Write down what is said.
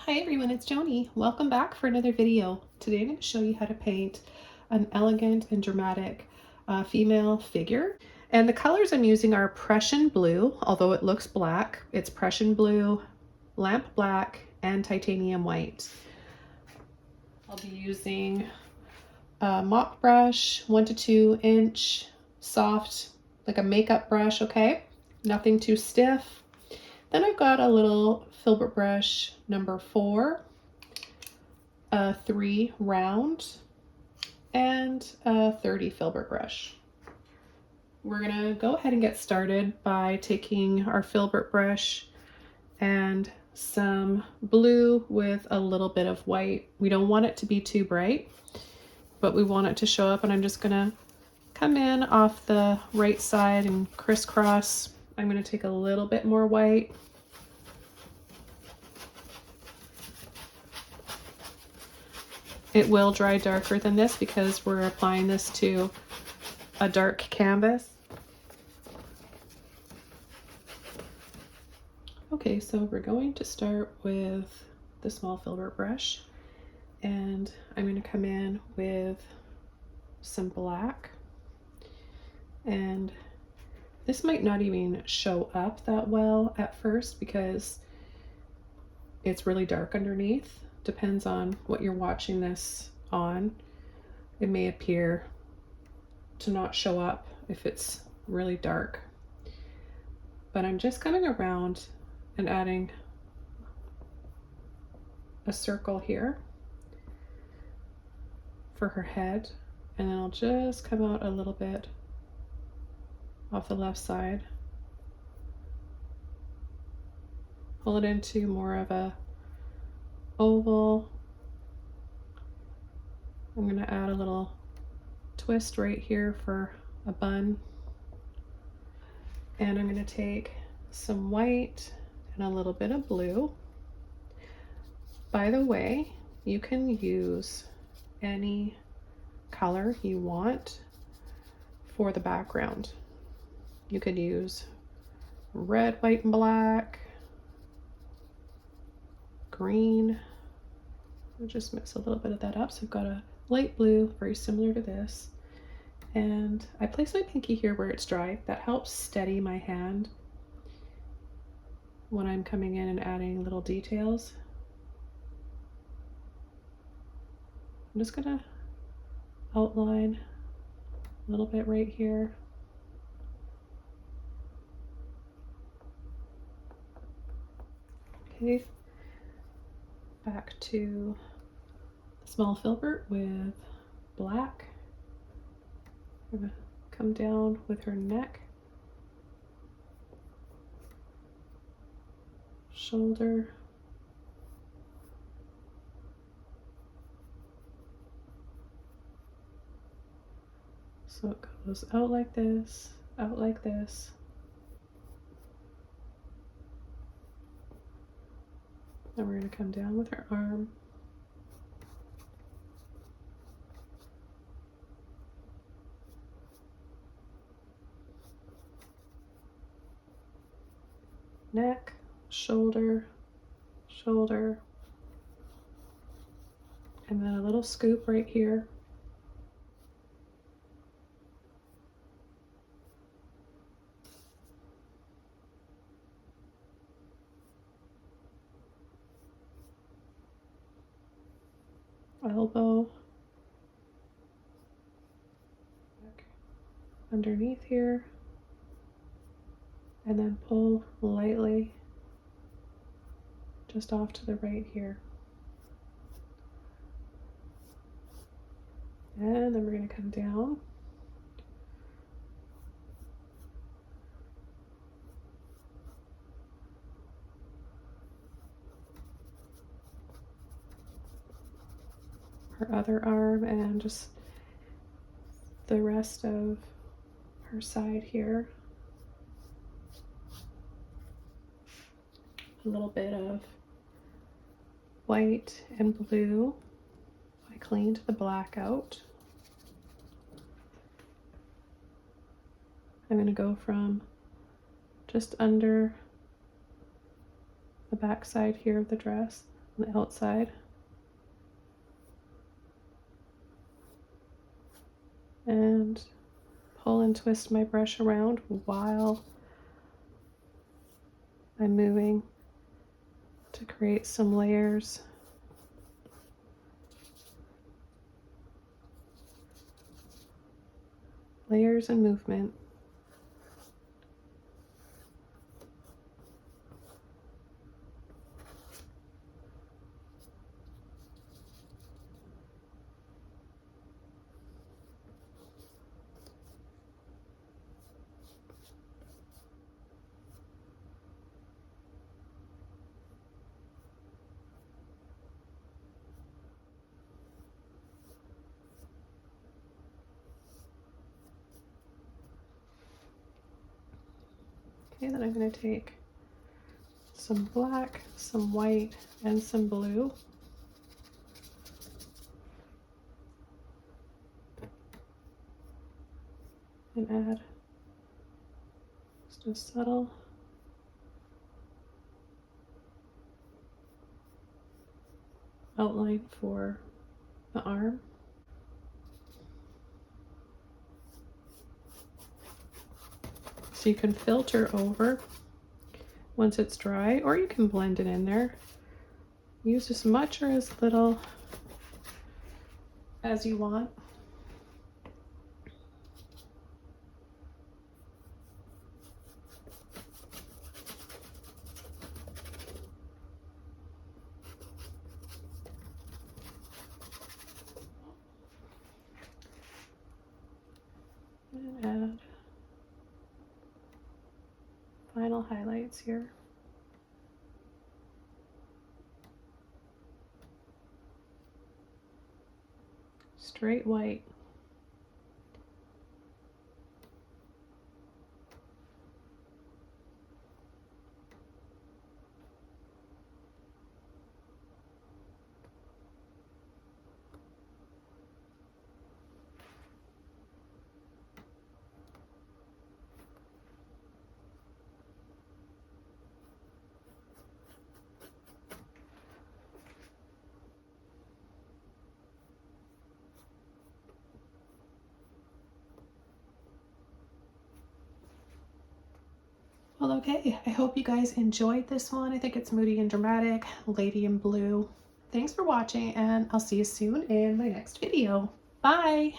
Hi everyone, it's Joni. Welcome back for another video. Today I'm going to show you how to paint an elegant and dramatic female figure. And the colors I'm using are Prussian blue, although it looks black. It's Prussian blue, lamp black, and titanium white. I'll be using a mop brush, 1 to 2 inch, soft, like a makeup brush, okay? Nothing too stiff. Then I've got a little filbert brush number 4, a 3 round, and a 30 filbert brush. We're gonna go ahead and get started by taking our filbert brush and some blue with a little bit of white. We don't want it to be too bright, but we want it to show up, and I'm just gonna come in off the right side and crisscross. I'm gonna take a little bit more white. It will dry darker than this because we're applying this to a dark canvas. Okay, so we're going to start with the small filbert brush, and I'm going to come in with some black, and this might not even show up that well at first because it's really dark underneath. Depends on what you're watching this on. It may appear to not show up if it's really dark. But I'm just coming around and adding a circle here for her head, and then I'll just come out a little bit off the left side. Pull it into more of a oval. I'm going to add a little twist right here for a bun, and I'm going to take some white and a little bit of blue. By the way, you can use any color you want for the background. You could use red, white, and black, green. I'll just mix a little bit of that up. So I've got a light blue, very similar to this. And I place my pinky here where it's dry. That helps steady my hand when I'm coming in and adding little details. I'm just gonna outline a little bit right here. Okay, back to small filbert with black. I'm gonna come down with her neck, shoulder, so it goes out like this, out like this. And we're going to come down with her arm. Neck, shoulder, shoulder, and then a little scoop right here. Elbow, underneath here, and then pull lightly just off to the right here. And then we're going to come down. Her other arm and just the rest of her side here. A little bit of white and blue. I cleaned the black out. I'm going to go from just under the back side here of the dress on the outside. And pull and twist my brush around while I'm moving to create some layers. Layers and movement. Okay, then I'm going to take some black, some white, and some blue. And add just a subtle outline for the arm. So you can filter over once it's dry, or you can blend it in there. Use as much or as little as you want. And add final highlights here. Straight white. Well, okay, I hope you guys enjoyed this one. I think it's moody and dramatic, lady in blue. Thanks for watching, and I'll see you soon in my next video. Bye!